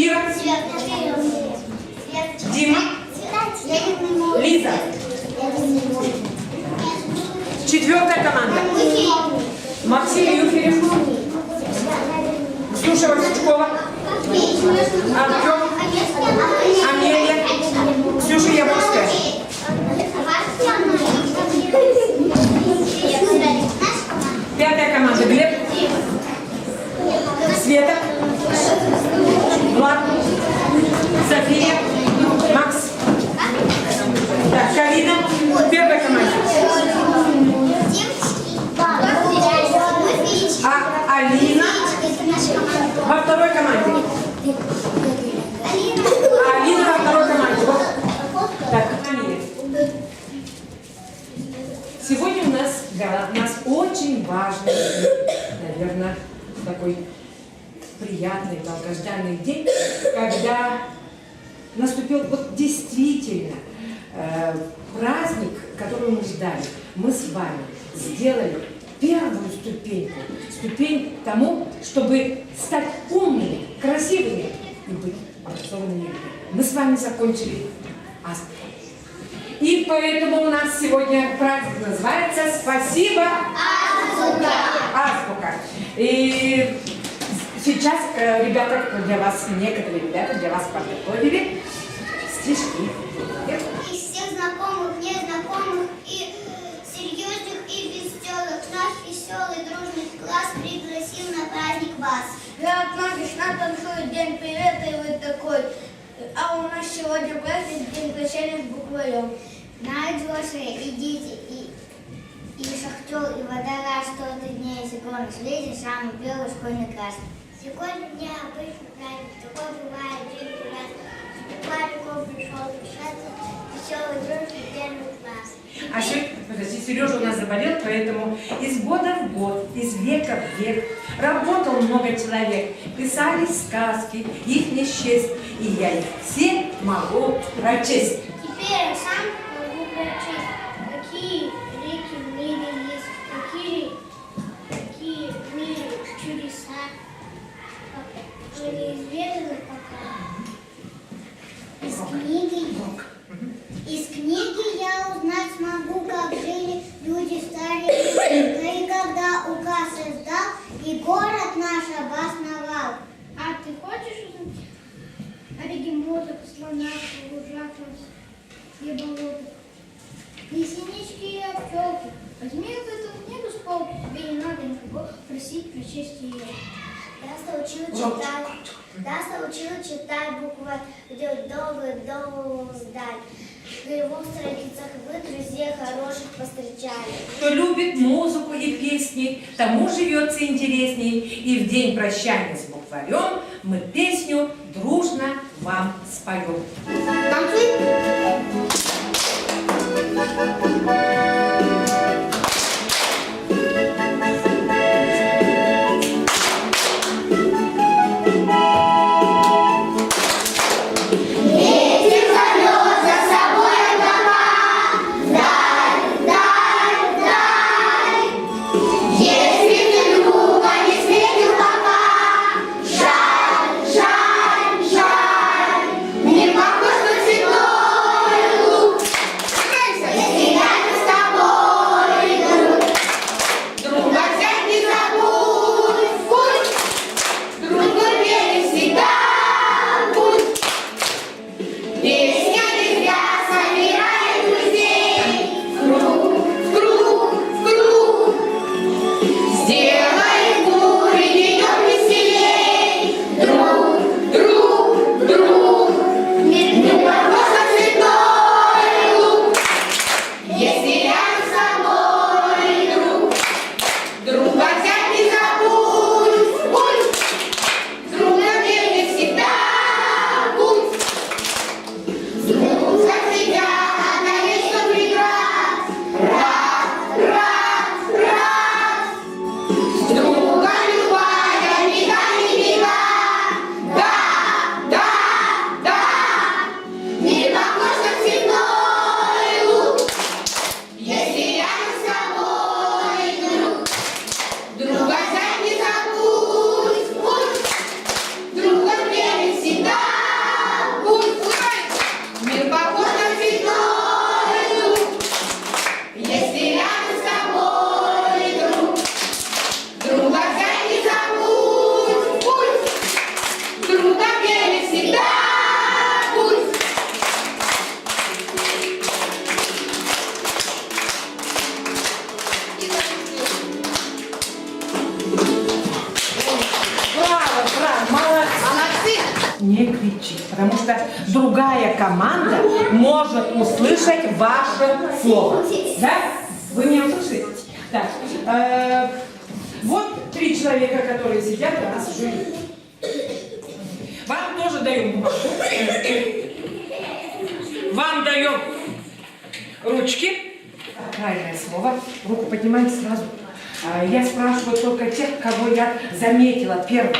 Ира. Дима. Лиза. Четвертая команда. Максим Юферев. Ксюша Васючкова. Артем. Амелия. Ксюша Яворская. Пятая команда. Глеб. Света. Влад. София. Макс. Так, Карина. Первая команда. А Алина во второй команде. Алина во второй команде. Так, Амелия. Сегодня у нас очень важный, наверное, такой приятный, долгожданный день, когда наступил вот действительно праздник, который мы ждали. Мы с вами сделали первую ступеньку, ступень к тому, чтобы стать умными, красивыми и быть образованными людьми. Мы с вами закончили азбуку. И поэтому у нас сегодня праздник называется «Спасибо, азбука». Азбука. И сейчас ребята для вас, некоторые ребята для вас подготовили стишки. Из всех знакомых, незнакомых и серьезных и веселых наш веселый дружный класс пригласил на праздник вас. Рад многих нам танцует день привета, и вы такой. А у нас сегодня праздник, день прощания с букварем. Знают взрослые и дети, и шахтер, и водора, что ты дней сегодня следишь, самый белый школьный красный. Сегодня необычный праздник, такой бывает день прекрасный. Буквариком пришел решаться, веселый дружный первый класс. А подожди, Сережа у нас заболел, поэтому из года в год, из века в век работал много человек, писали сказки, их не счесть, и я их все могу прочесть. Теперь я сам могу прочесть, какие реки в мире есть, какие в мире чудеса, что неизвестно пока. Из книги я узнать смогу, как жили люди старые, да и когда указ издал, и город наш обосновал. А ты хочешь узнать о бегемотах, слонах, лужаках и болотах? И синички, и пчелки. Возьми в эту книгу с полки, тебе не надо никого просить прочесть ее. Нас научил читать буквы, где долго сдать. На его страницах вы, друзей хороших, повстречали. Кто любит музыку и песни, тому живется интересней. И в день прощания с букварем мы песню дружно вам споем. Если ты друга не встретил пока, жаль, жаль. не кричите, потому что другая команда может услышать ваше слово. Да? Вы меня услышите? Так, вот 3 человека, которые сидят у нас в жюри. Вам тоже даем бумагу. Вам даем ручки. Правильное слово. Руку поднимайте сразу. Я спрашиваю только тех, кого я заметила первым.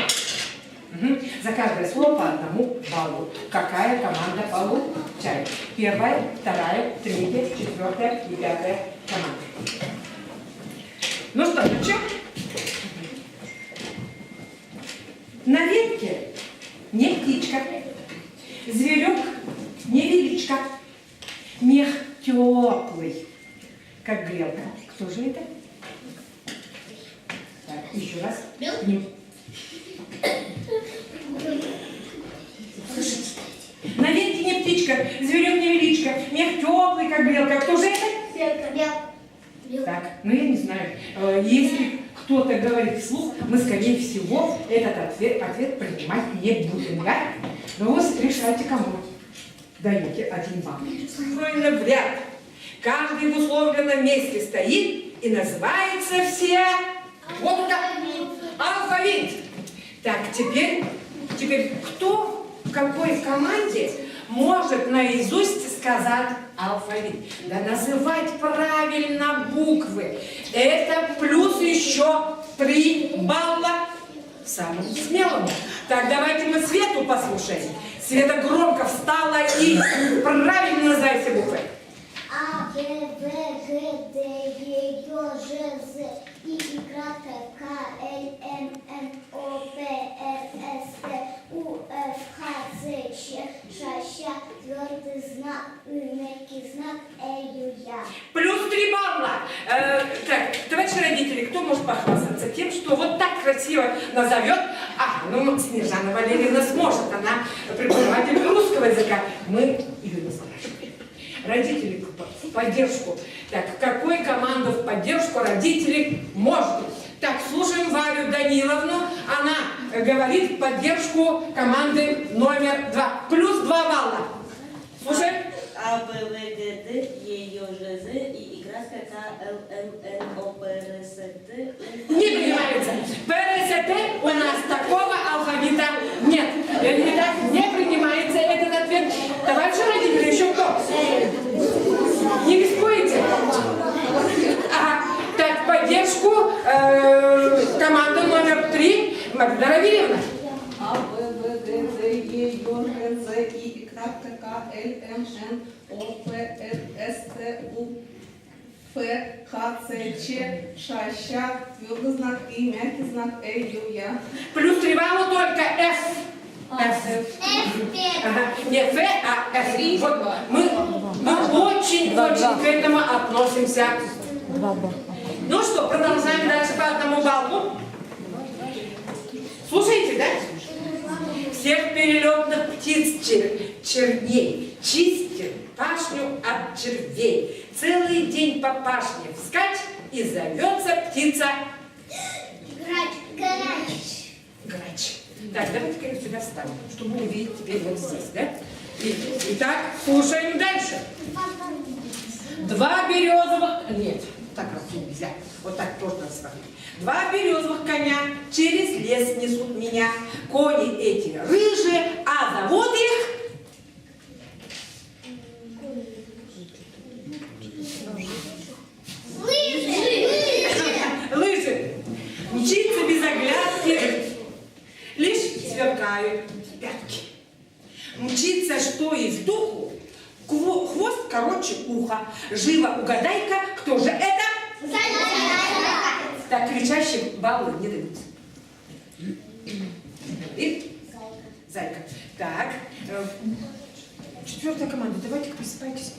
Угу. За каждое слово по 1 баллу. Какая команда получает? 1-я, 2-я, 3-я, 4-я и 5-я команда. Ну что, начнем? На ветке не птичка, зверек не величка, мех теплый, как грелка. Кто же это? Так, еще раз. Слышите? На ветке не птичка, зверек не величка, мех теплый, как грелка. Кто же это? Так, ну я не знаю. Если кто-то говорит вслух, мы, скорее всего, этот ответ принимать не будем, да? Но вы решайте, кому даете 1 балл. Строено в ряд. Каждый в условленном месте стоит и называется все... Вот это алфавит. Так, теперь кто в какой команде может наизусть сказать алфавит? Да называть правильно буквы. Это плюс еще 3 балла самому смелому. Так, давайте мы Свету послушаем. Света громко встала и правильно называй все буквы. А, Б, В, Г, Д, Е, Ё, Ж, З, И, Y, К, Л, М, Н, О, П, Р, С, Т, У, Ф, Х, З, Ч, Ш, Щ, твердый знак, мягкий знак, Ю, Я. Плюс 3 балла. Так, товарищи родители, кто может похвастаться тем, что вот так красиво назовет? Ну, Снежана Валерьевна сможет, она преподаватель русского языка. Мы ее не спрашиваем. Родители в поддержку. Так, какой команду в поддержку родители может? Так, слушаем Варю Даниловну. Она говорит в поддержку команды номер 2. Плюс 2 балла. Слушаем. А, Б, В, Г, Д, Е, Ё, Ж, З, И, Y, К, Л, М, Н, О, П, Р, С, Т, У. Не принимается. ПРСТ у нас такого алфавита нет. Не принимается этот ответ. Товарищи родители, еще кто? Не рискуете? Ага. Так, в поддержку команды номер 3 Магда Равильевна. А, Б, В, Г, Д, Е, Ё, Ж, З, И, К, Л, М, Н, О, П, Р, С, Т, У, Ф, Х, Ц, Ч, Ш, Щ, твердый знак И, мягкий знак Ю, Я. Плюс 3 балла только F. F. Ага. Не Ф, а F. Вот мы очень-очень к этому относимся. Ну что, продолжаем дальше по 1 баллу. Слушайте, да? Всех перелетных птиц черней чистит пашню от червей. Целый день по пашне вскачь, и зовется птица Грач. Грач. Так, давайте-ка я сюда встану, чтобы увидеть теперь вот здесь, да? Итак, слушаем дальше. 2 березовых... Нет, так раз нельзя. Вот так тоже надо смотреть. 2 березовых коня через лес несут меня. Кони эти рыжие, а зовут их... Лыжи. Мчится без оглядки, лишь сверкают пятки. Мчится, что из духу, хвост короче уха. Живо угадай-ка, кто же это? Так, кричащим баллы не даются. И? Зайка. Так. 4-я команда. Давайте-ка просыпайтесь.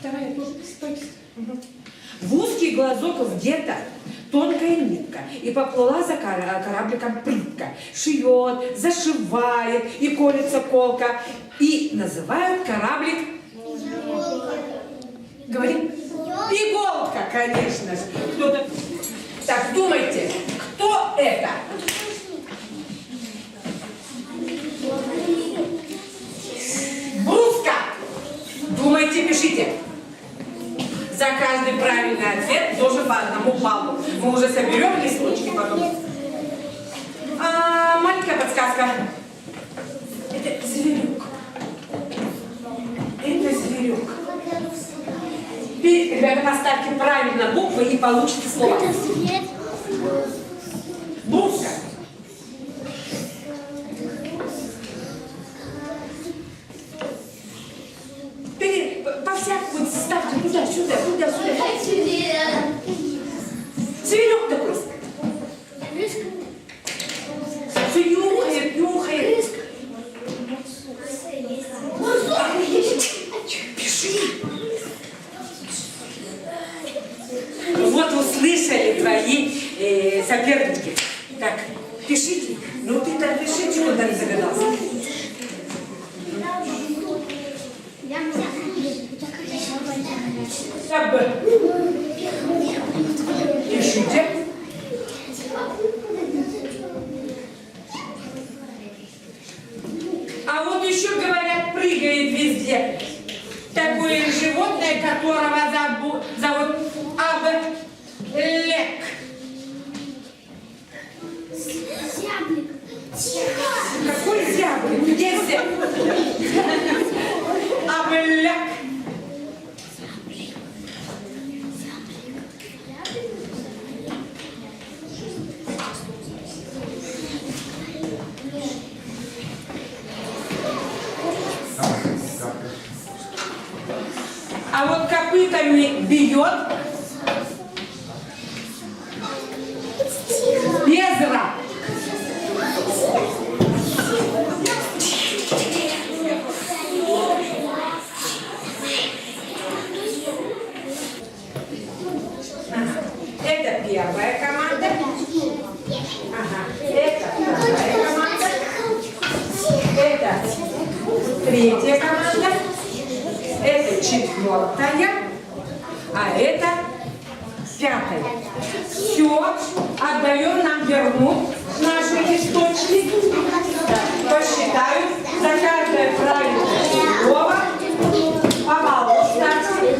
2-я тоже просыпайтесь. Угу. В узкий глазок где-то тонкая нитка, и поплыла за корабликом плитка. Шьет, зашивает, и колется колка, и называют кораблик... Говорим? Иголка, конечно же. Кто-то... Так, думайте, кто это? каждый правильный ответ тоже по 1 баллу. Мы уже соберем листочки потом. Маленькая подсказка. Это зверек. Это зверек. Ребята, поставьте правильно буквы и получите слово. Буква. По-всякому ставьте туда, сюда, туда, сюда. Зверек такой. Все нюхает, нюхает. Пиши. Вот услышали твои соперники. Так, пишите. Ну ты-то пиши, чего там загадался. Пишите. А вот еще говорят, прыгает везде. Такое животное, которого зовут Аблек. Зяблик. Какой зяблик? Где зяблик? Аблек. А вот копытами бьет безра. Это первая команда. Ага. Это вторая команда. Это третья команда. Это четвертая, а это пятая. Все, отдаем, нам вернут наши листочки. Посчитают за каждое правильное слово по баллу ставьте.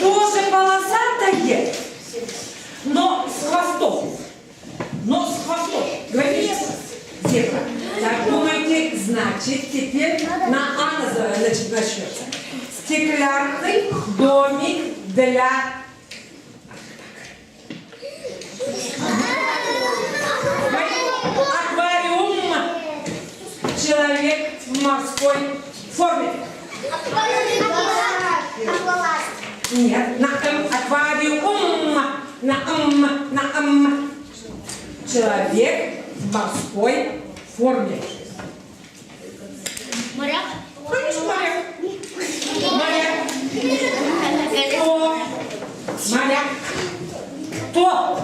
Тоже полосатое, но с хвостом. Говорите, зебра. Так думайте, значит, теперь на А начнется. Стеклянный домик для... Аквариум. Человек в морской форме. Нет, на М. Аквариум. На М. Человек в морской форме. Моряк. Конечно, моряк. Моряк. Кто? Моряк. Кто?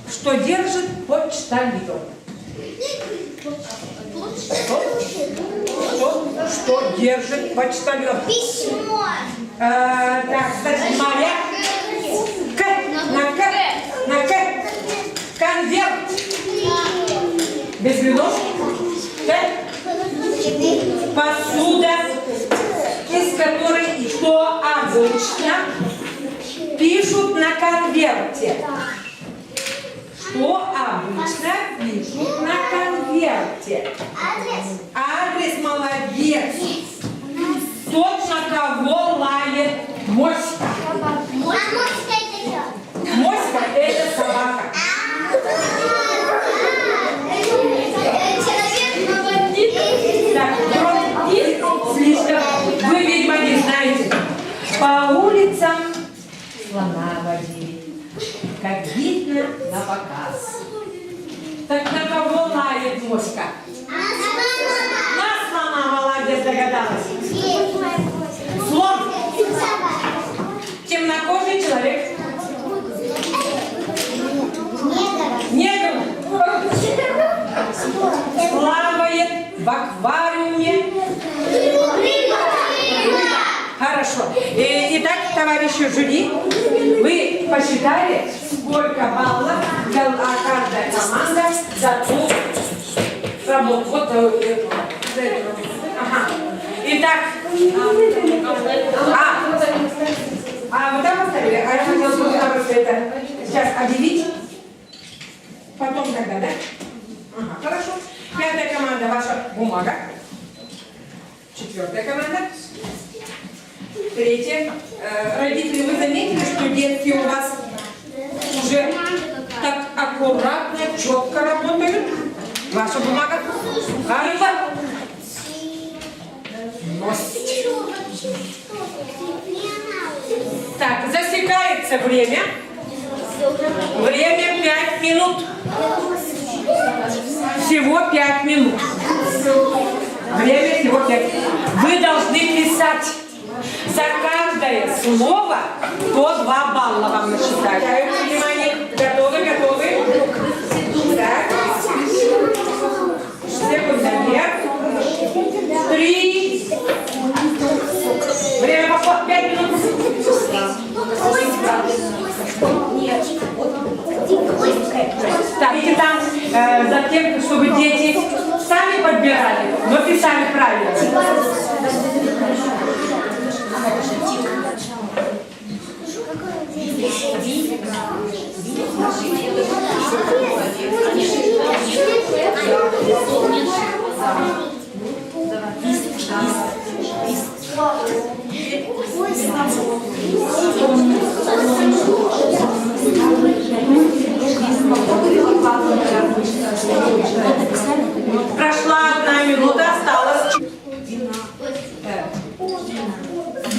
Что держит почтальон? Что держит почтальон? Письмо. Так, кстати, моряк. На К. Конверт. Без блюдов. Посуда, из которой что обычно пишут на конверте. Что обычно пишут на конверте? Адрес, молодец. Тот, на кого лает моська. Моська – это собака. Так, слишком. Вы, видимо, не знаете. По улицам слона водили, как видно на показ. Так на кого лает моська? На слона, молодец, догадалась. Слон. Темнокожий человек. Негр. Плавает в аквариуме. Хорошо. Итак, товарищи жюри, вы посчитали, сколько баллов дала каждая команда за ту Так. Вы там оставили? А я хотела просто это сейчас объявить. Потом тогда, да? Ага, хорошо. 5-я команда, ваша бумага. 4-я команда. 3-я. Родители, вы заметили, что детки у вас уже так аккуратно, четко работают? Ваша бумага. Альфа. Носите. Так, засекается время. Время 5 минут. Всего 5 минут. Время всего 5. Вы должны писать за каждое слово по 2 балла вам насчитать. Внимание. Готовы, готовы? Так. Секунда. 3. Время пошло 5 минут. Так, и там затем, чтобы дети сами подбирали, но писали правильно. Прошла 1 минута, осталось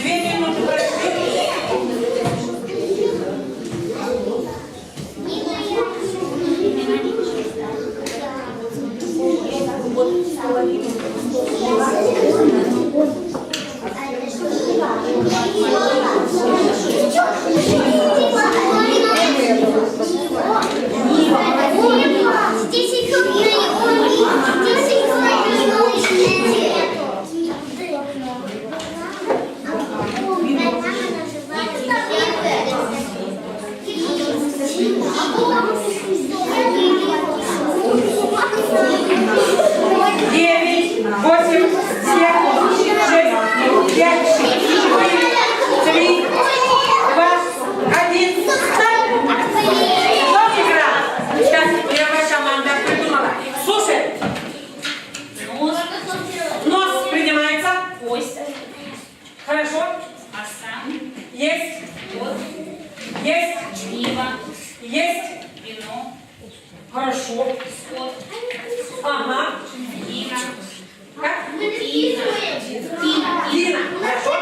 2 минуты прошли. Хорошо? Есть. Есть. Есть. Хорошо. Ага. Как? Дина. Хорошо?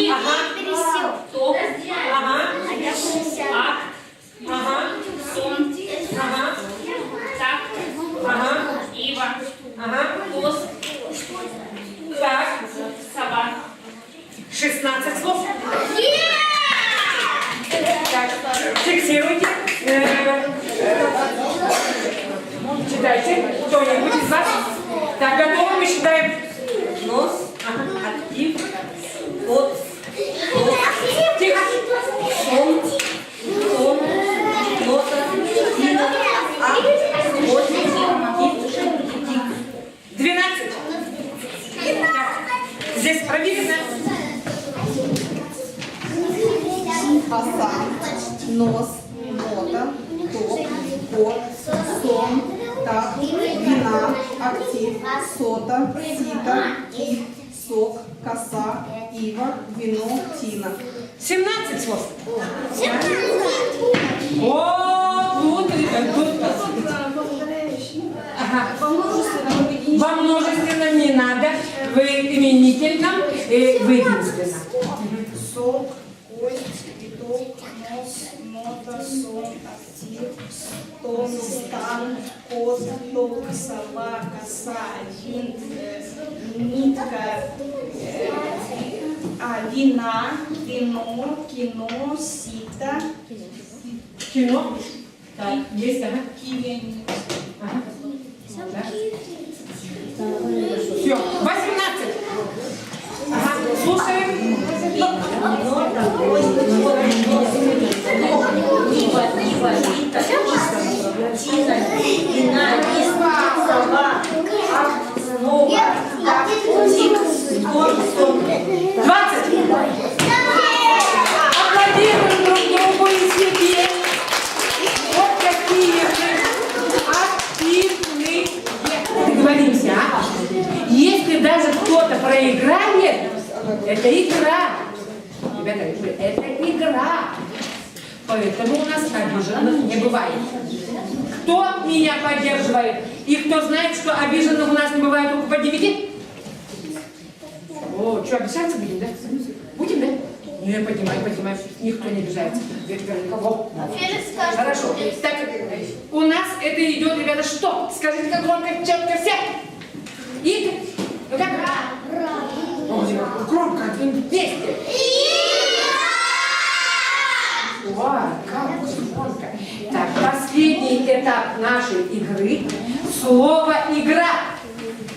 Ага. Ага. Ага. Сон. Ага. Так. Ага. Ива. Ага. Пес. Так. Собака. 16 слов. Так, фиксируйте. Читайте. Кто-нибудь из вас? Так, готовы? Мы считаем. Нос. Ага. Актив. Вот. Тихо. Сон. Сон. Носа. Тина. А. Вот. Тик. 12. Так. Здесь проверено. Коса, нос, нота, топ, кот, сон, так, вина, актив, сота, сита, кит, сок, коса, ива, вино, тина. 17 слов. О, тут. Ага. Во множественном не надо. В именительном вы единственно. Сок, кость, итог, нос, нота, сон, актив, стон, стан, кот, ток, сова, коса, винт, нитка, вина, вино, кино, сито, Кино. Так, есть, ага. кивень. Ага. Да. Все, 18. Ага, слушаем. Тина, вина, лист, сова, основа, обижаешь же. Это игра. Поэтому у нас обиженных не бывает. Кто меня поддерживает? И кто знает, что обиженных у нас не бывает, руку поднимите. О, что, обижаться будем, да? Будем, да? Не, поднимай. Никто не обижается. Я тебя никого. Хорошо. Так, у нас это идет, ребята, что? Скажите, как громко, четко, все. И ну как? Громко, вместе. Ой, как громко. Так, последний этап нашей игры – слово «игра».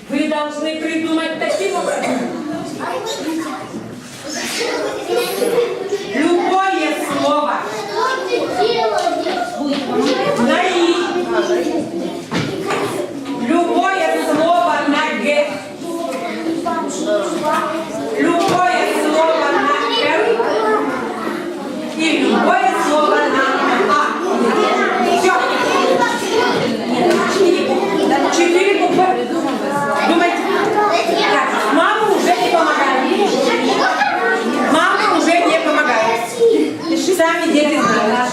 Вы должны придумать таким образом. Любое слово на «и», любое слово на «г», любое слово на «р» и любое слово на «а». Все. 4 буквы. Думайте. Так, мама уже не помогает. Мама уже не помогает. Сами дети знают.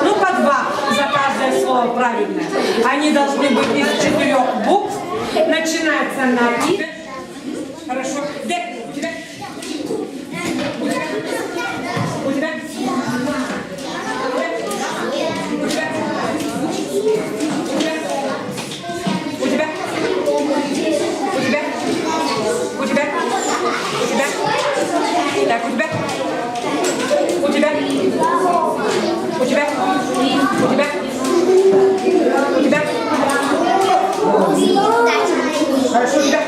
Ну, по 2 за каждое слово правильное. Они должны быть из 4 букв. Начинается на «и». Хорошо. Где? У тебя? У тебя? Так, у тебя? У тебя? У тебя? У тебя? У тебя? Хорошо, у тебя?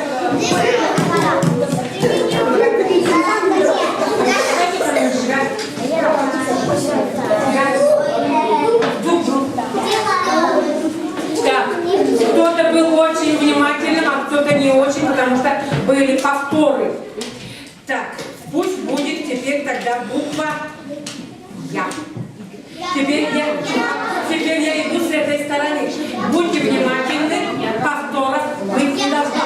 Так, кто-то был очень внимательным, а кто-то не очень, потому что были повторы. Так, пусть будет теперь тогда буква «Я». Теперь я иду с этой стороны. Будьте внимательны, повторов быть не должно.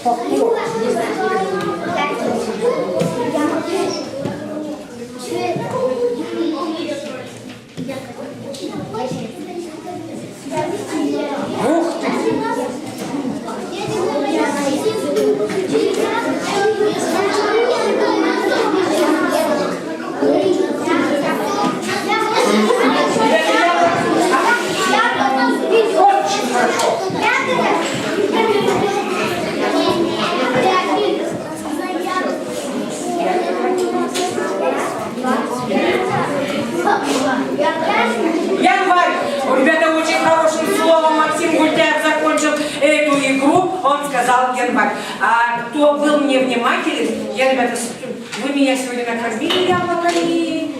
Ух ты! Очень хорошо. Январь. Ребята, очень хорошим словом Максим Гультяев закончил эту игру. Он сказал январь. А кто был невнимателен, ребята, вы меня сегодня накормили яблоками.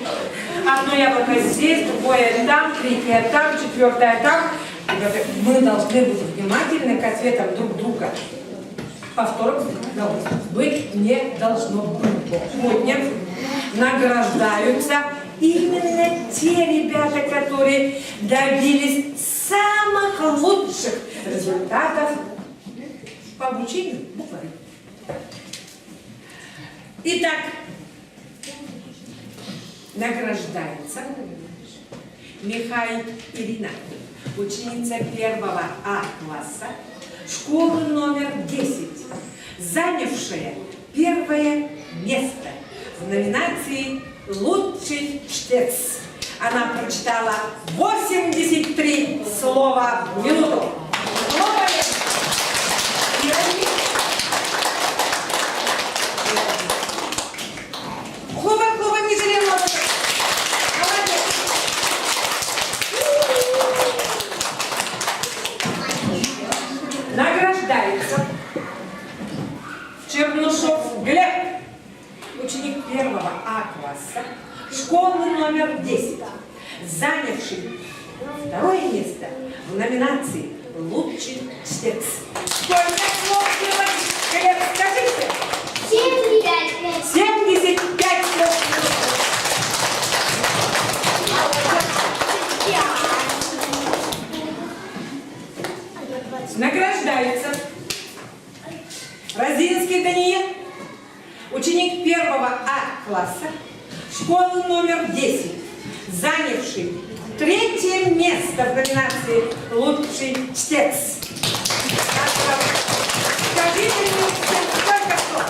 Одно яблоко здесь, другое там, третье там, четвертое там. Ребята, мы должны быть внимательны к ответам друг друга. Повторов быть не должно быть. Сегодня награждаются именно те ребята, которые добились самых лучших результатов по обучению буквами. Итак, награждается Михай Ирина, ученица 1 А класса, школы номер 10, занявшая первое место в номинации «Лучший чтец». Она прочитала 83 слова в минуту. Хлопаем! Хлопаем, не жалеем лопаток. Молодец. Награждается Чернушов Глеб, ученик 1 А класса, школы номер 10, занявший второе место в номинации «Лучший чтец». Сколько слов было, Глеб, скажите? 75 слов. Награждается Розинский Даниил, ученик 1 А класса, школы номер 10, занявший 3-е место в номинации «Лучший чтец». Скажите мне, сколько слов?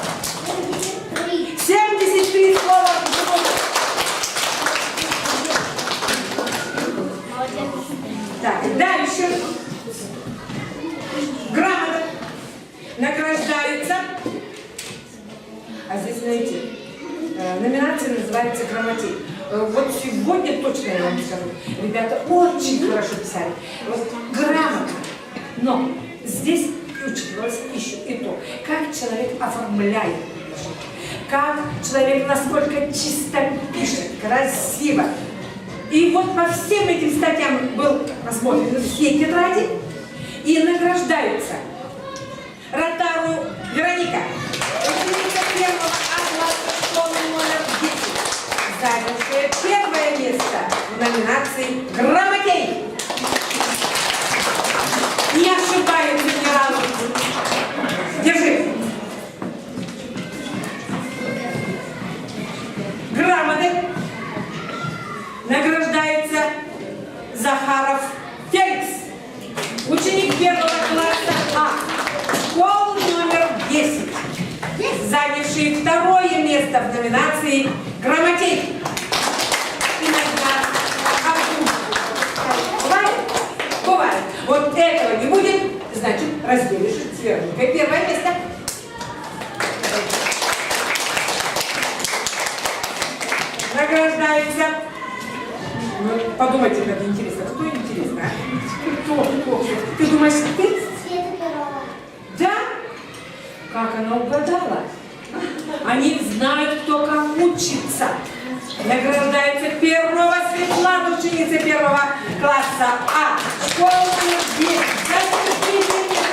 73 слова в минуту. Так, дальше. Грамота. Награждается. А здесь, знаете, номинация называется «Грамотей». Вот сегодня точно я вам скажу. Ребята очень хорошо писали. Вот грамотно. Но здесь учитывалось еще и то, как человек оформляет, как человек насколько чисто пишет, красиво. И вот по всем этим статьям был посмотрен все тетради и награждаются Ротару Вероника, ученица 1 А класса школы номер 10, занявшая первое место в номинации «Грамотей». Не ошибаются генералы. Держи. Грамоты. Награждается Захаров Феликс, ученик 1 класса А, школы номер 10, занявший второе место в номинации «Грамотей». Иногда бывает? Бывает. Вот этого не будет, значит, разделишь с Вероникой первое место. Награждается. Ну, подумайте, как интересно. Кто интересно? Кто? Ты думаешь, ты? Света Перова. Да? Как она угадала? Они знают, кто как учится. Награждается Перова Светлана, ученица 1 класса А, школа номер 10.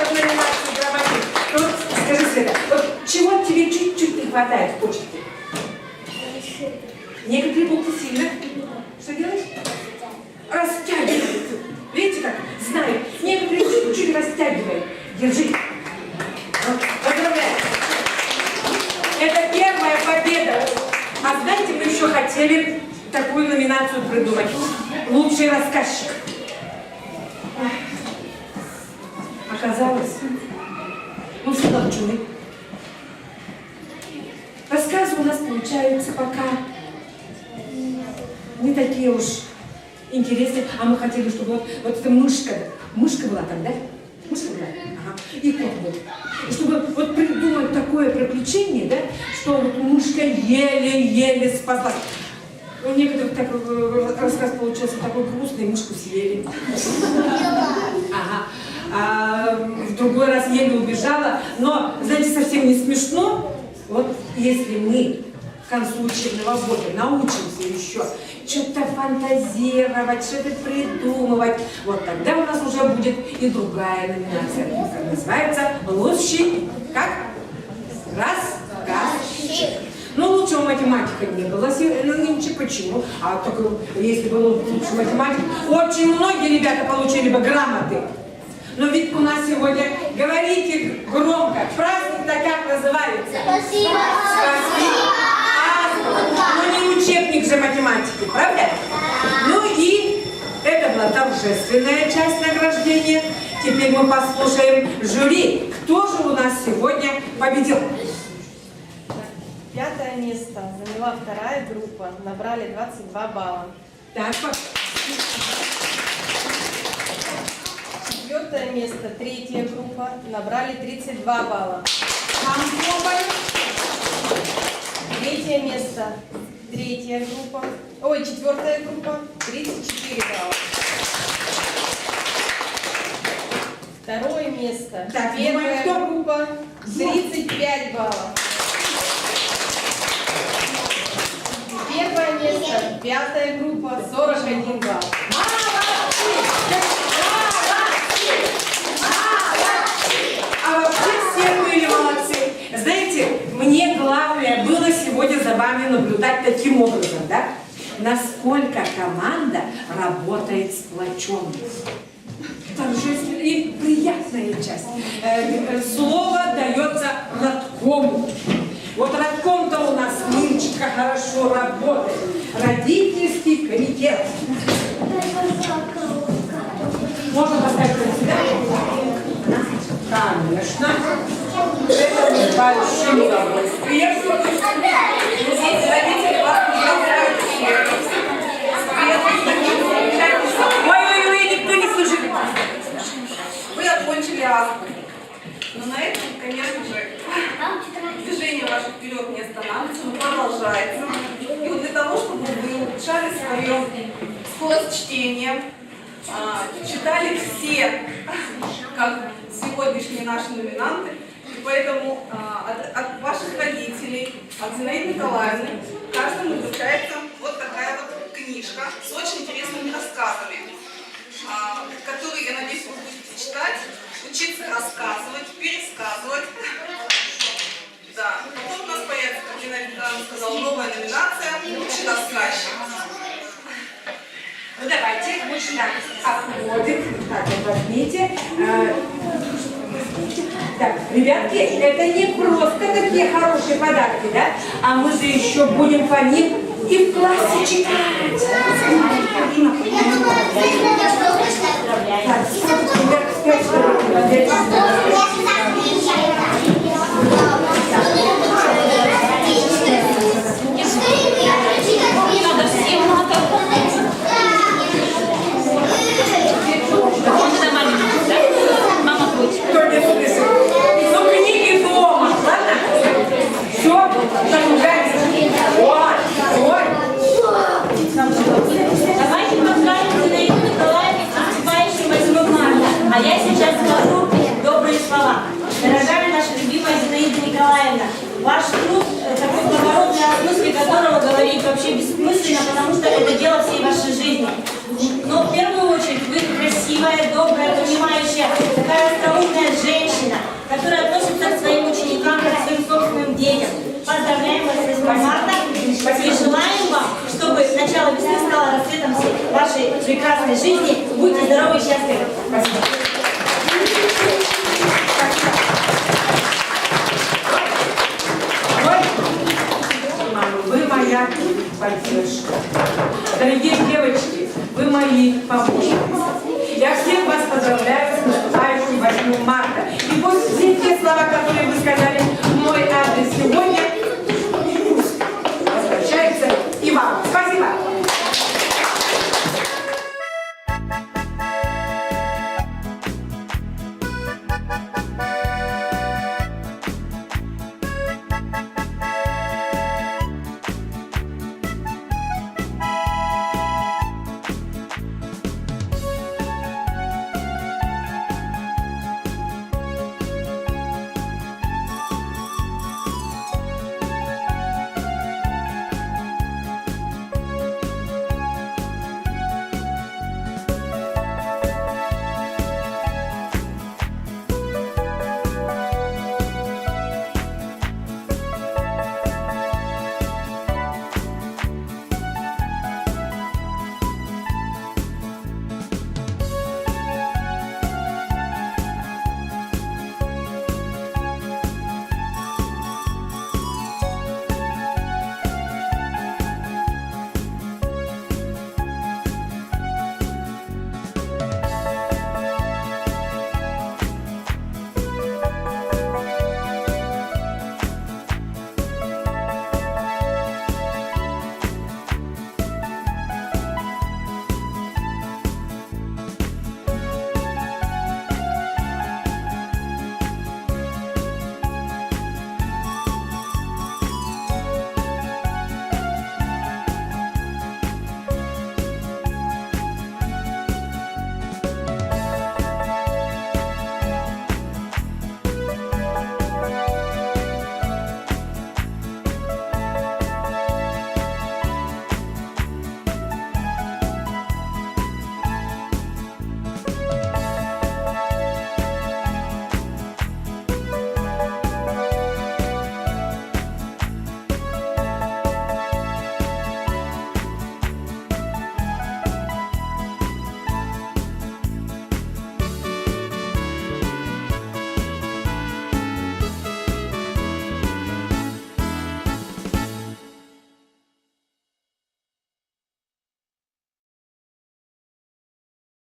В номинации «Грамотей». Вот скажи, Света, вот чего тебе чуть-чуть не хватает в почте? Некоторые буквы сильно. Что делаешь? Растягивай. Видите как? Знаю. Некоторые чуть-чуть растягивай. Держи. Вот. Поздравляю. Это первая победа. А знаете, мы еще хотели такую номинацию придумать. Лучший рассказчик. Оказалось, мы все должны. Рассказы у нас получаются пока не такие уж интересные. А мы хотели, чтобы вот эта мышка была там, да? Мышка была? Ага. И кот был. И чтобы вот придумать такое приключение, да, что вот мышка еле-еле спаслась. У некоторых такой рассказ получился такой грустный, мышку съели. Ага. А в другой раз еле убежала. Но, знаете, совсем не смешно. Вот если мы к концу учебного года научимся еще что-то фантазировать, что-то придумывать, вот тогда у нас уже будет и другая номинация. Называется «Лучший» как? Рассказчик. Ну, лучшего математика не было. Ну, ничего, почему? А только если был лучший математик, очень многие ребята получили бы грамоты. Но ведь у нас сегодня, говорите громко, праздник-то как называется? Спасибо. Спасибо. учитель математики, правда? Ну и это была торжественная часть награждения. Теперь мы послушаем жюри. Кто же у нас сегодня победил? 5 место заняла 2-я группа, набрали 22 балла. Так, 4 место 3-я группа, набрали 32 балла. 3-е место 3-я группа, 4-я группа, 34 балла. 2-е место, Так, 1-я кто? группа, 35 баллов. 1-е место, 5-я группа, 41 балл. А вообще все были молодцы. Знаете, мне главное было сегодня за вами наблюдать таким образом, да? Насколько команда работает сплоченно. Торжественная и приятная часть. Слово дается родкому. Вот родком-то у нас Ниночка хорошо работает. Родительский комитет. Можно поставить на себя? Конечно. Это мы с большим удовольствием. Здесь родители вас поздравляют. Ой-ой-ой, никто не слышит. Вы окончили азбуку. Но на этом, конечно же, движение ваше вперед не останавливается, но продолжается. И вот для того, чтобы вы улучшали свою скорость чтения, читали все, как сегодняшние наши номинанты, и поэтому от ваших родителей, от Зинаиды Николаевны, каждому вручается вот такая вот книжка с очень интересными рассказами, которые, я надеюсь, вы будете читать, учиться рассказывать, пересказывать. Да. Потом у нас появится, как Зинаида Николаевна сказала, новая номинация «Лучший рассказчик». Ну давайте, обходим. Так, вот возьмите. Так, ребятки, это не просто такие хорошие подарки, да? А мы же еще будем по ним и в классе читать. Кто не слышит? Ну, книги дома, ладно? Все, загружаемся. Ой. Давайте поздравим Зинаиду Николаевну с наступающим 8 марта. А я сейчас скажу добрые слова. Дорогая наша любимая Зинаида Николаевна, ваш труд, такой благородный, о смысле которого говорить вообще бессмысленно, потому что это дело всей вашей жизни. Но в первую очередь вы красивая, добрая, понимающая, такая остроумная женщина, которая относится к своим ученикам как к своим собственным детям. Поздравляем вас с 8 марта и желаем вам, чтобы начало весны стало расцветом вашей прекрасной жизни. Будьте здоровы и счастливы. Спасибо. Вы моя поддержка. Дорогие девочки, вы мои помощницы. Я всех вас поздравляю.